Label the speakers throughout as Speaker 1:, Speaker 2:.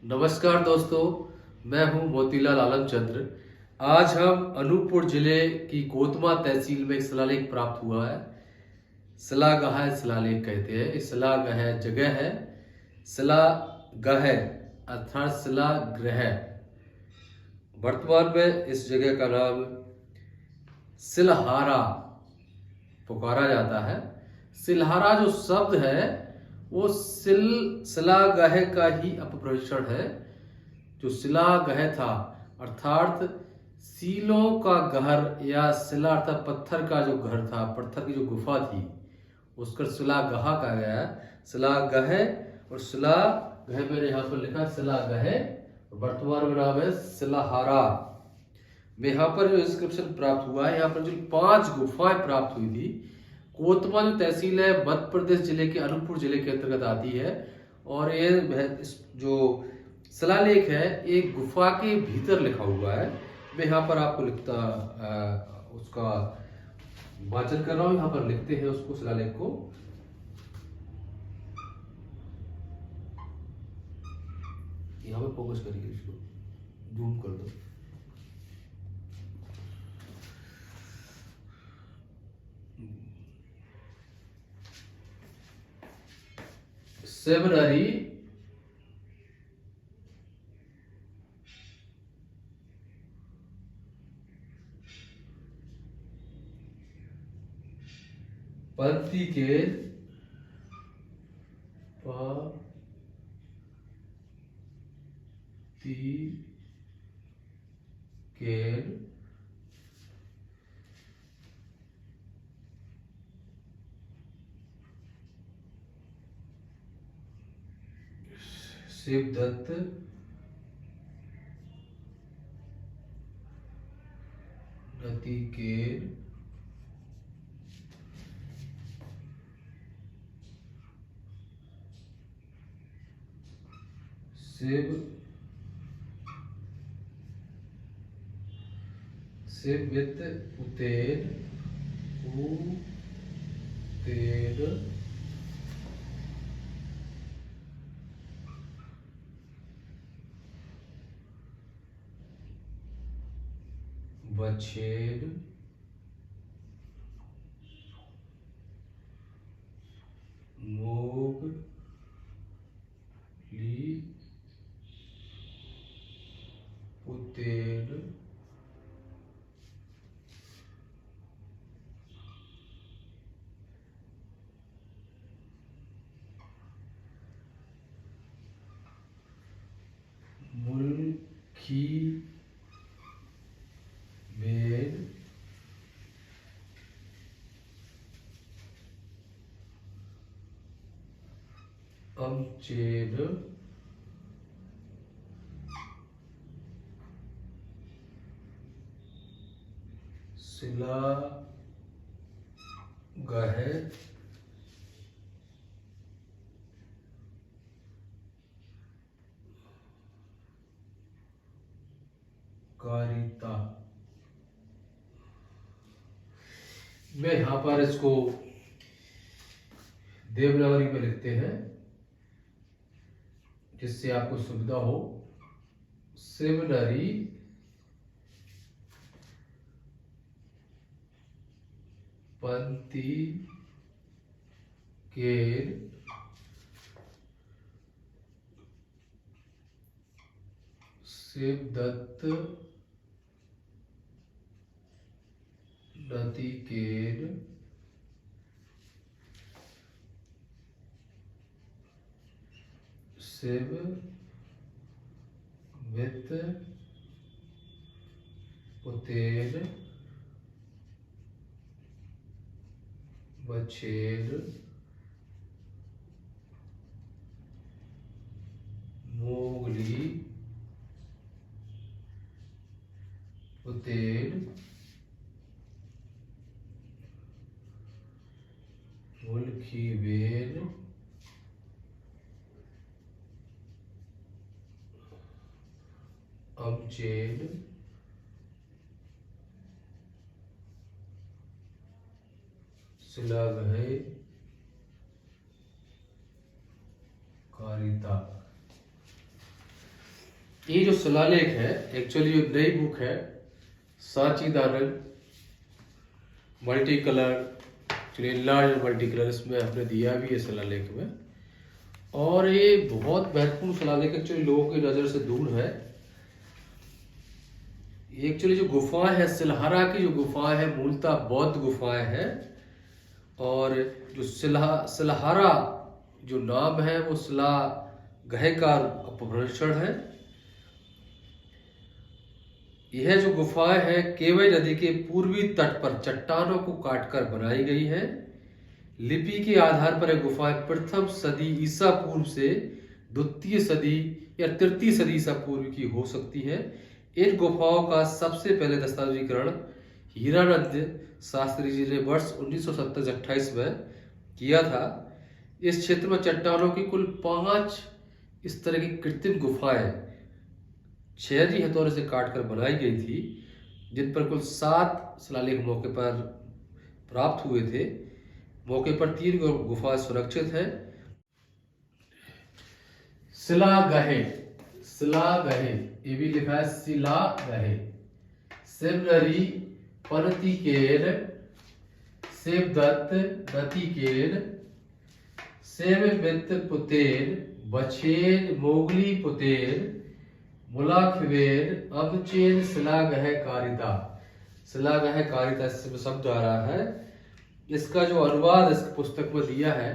Speaker 1: नमस्कार दोस्तों, मैं हूं मोतीलाल आलमचंद्र। आज हम अनूपपुर जिले की कोतमा तहसील में एक शिलालेख प्राप्त हुआ है। शिलागह शिलालेख कहते हैं। इस शिलागह जगह है, शिलागह अर्थात शिलागृह। वर्तमान में इस जगह का नाम सिलहारा पुकारा जाता है। सिलहारा जो शब्द है वो शिलागह का ही अपभ्रंशन है। जो शिलागह था अर्थात सीलों का घर या शिला अर्थात पत्थर का जो घर था, पत्थर की जो गुफा थी, उसका शिलागह कहा गया है। शिलागह और शिलागह मैंने यहाँ पर लिखा शिलागह, वर्तमान में नाम है शिलहारा। में यहाँ पर जो इंस्क्रिप्शन प्राप्त हुआ है, यहाँ पर जो 5 गुफाएं प्राप्त हुई थी। कोतमा जो तहसील है मध्य प्रदेश जिले के अनूपपुर जिले के अंतर्गत आती है। और ये जो शिलालेख है एक गुफा के भीतर लिखा हुआ है। मैं यहाँ पर आपको उसका वाचन कर रहा हूँ। यहाँ पर लिखते हैं उसको, शिलालेख को। यहाँ पर फोकस करिए, इसको जूम कर दो। सेमिनरी पंथी के शिवदत्त नतिकेर शिववित उतेर बछेर मोगली उतेर मुल्खी बेर अमचेर शिलागह कारिता। मैं यहां पर इसको देवनागरी में लिखते हैं जिससे आपको सुविधा हो। सेमिनरी पंथी केर शिवदत्त नतिकेर शिववित उतेर बछेर मोगली उतेर मुल्खी बेर अमचेर शिलागह कारिता। ये जो शिलालेख है एक्चुअली ये नई बुक है, Sachidaran multi colour, actually large multi colour, इसमें हमने दिया भी है शिलालेख में। और ये बहुत महत्वपूर्ण शिलालेख एक्चुअली लोगों की नज़र से दूर है। एक्चुअली जो गुफाएं हैं, सिलहारा की जो गुफाएं हैं मूलतः बौद्ध गुफाएं हैं। और जो सिलहारा जो नाम है वो शिलागह का अपभ्रंशन है। यह जो गुफाएं हैं केवई नदी के पूर्वी तट पर चट्टानों को काटकर बनाई गई है। लिपि के आधार पर यह गुफाएं प्रथम सदी ईसा पूर्व से द्वितीय सदी या तृतीय सदी ईसा पूर्व की हो सकती है। इन गुफाओं का सबसे पहले दस्तावेजीकरण हीरानंद शास्त्री जी ने वर्ष 1927-28 में किया था। इस क्षेत्र में चट्टानों की कुल 5 इस तरह की कृत्रिम गुफाएं 6 हथौड़े से काटकर बनाई गई थी, जिन पर कुल 7 शिलालेख मौके पर प्राप्त हुए थे। मौके पर 3 गुफाएं सुरक्षित हैं। शिलागहे, शिलागहे ये भी लिखा है शिलागहे। शिवनरी पनतिकेन, शिवदत्त दतिकेन, सेवमित पुतेन, बछेन मोगली पुतेन, मुलाखिवेन अबचेन शिलागह कारिता। शिलागह कारिता इसमें शब्द आ रहा है। इसका जो अनुवाद इस पुस्तक में दिया है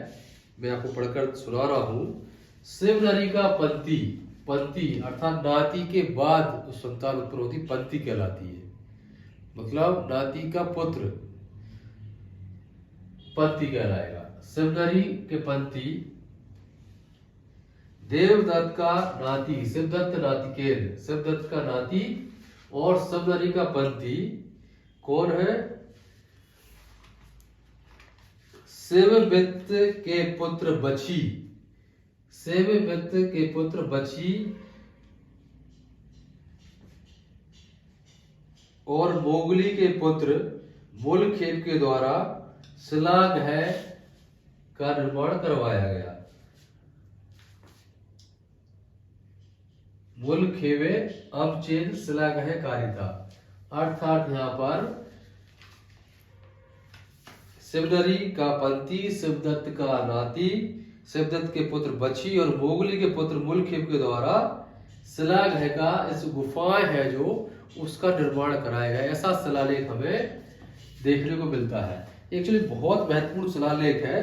Speaker 1: मैं आपको पढ़कर सुना रहा हूँ। शिवनरी का पंती, पंती अर्थात नाती के बाद जो संतान उत्पन्न होती पंती कहलाती है, मतलब नाती का पुत्र पंती कहलाएगा। शिवनरी के पंती, देवदत्त का नाती शिवदत्त नातिकेन, शिवदत्त का नाती, और शिवनरी का पंती कौन है? शिवमित के पुत्र बछी, शिवमित के पुत्र बछी और मोगली के पुत्र मूलखेप के द्वारा शिलागह का निर्माण करवाया गया। मूलखेवे अबचेन शिलागह कारिता, अर्थात यहाँ पर शिवनरी का पंती, शिवदत्त का नाती, शिवदत्त के पुत्र बछी और मोगली के पुत्र मूलखेप के द्वारा शिलागह का इस गुफाएं है जो उसका निर्माण कराया गया। ऐसा शिलालेख हमें देखने को मिलता है। एक्चुअली बहुत महत्वपूर्ण शिलालेख है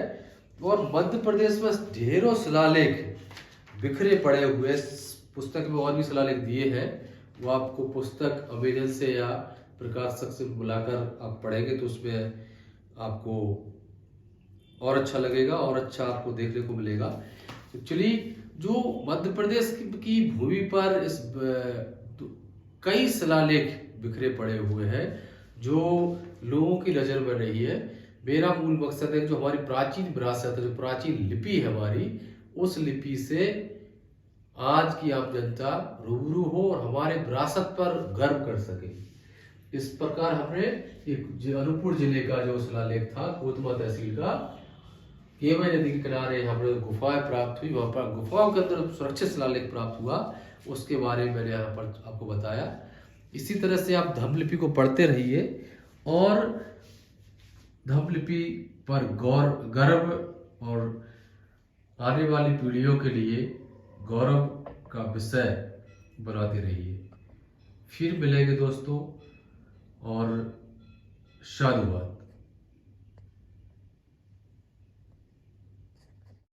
Speaker 1: और मध्य प्रदेश में ढेरों शिलालेख बिखरे पड़े हुए। पुस्तक में और भी शिलालेख दिए हैं, वो आपको पुस्तक अमेजन से या प्रकाशक से बुलाकर आप पढ़ेंगे तो उसमें आपको और अच्छा लगेगा और अच्छा आपको देखने को मिलेगा। एक्चुअली जो मध्य प्रदेश की भूमि पर इस कई शिलालेख बिखरे पड़े हुए हैं जो लोगों की नजर में नहीं है। मेरा मूल मकसद है जो हमारी प्राचीन विरासत है, जो प्राचीन लिपि है हमारी, उस लिपि से आज की आम जनता रूबरू हो और हमारे विरासत पर गर्व कर सके। इस प्रकार हमने एक अनूपपुर जिले का जो शिलालेख था कोतमा तहसील का, केवई नदी के किनारे हमें गुफाएं प्राप्त हुई, वहां पर गुफाओं के अंदर सुरक्षित शिलालेख प्राप्त हुआ, उसके बारे में मैंने यहाँ पर आपको बताया। इसी तरह से आप धम्मलिपि को पढ़ते रहिए और धम्मलिपि पर गर्व और आने वाली पीढ़ियों के लिए गौरव का विषय बनाते रहिए। फिर मिलेंगे दोस्तों और साधुवाद।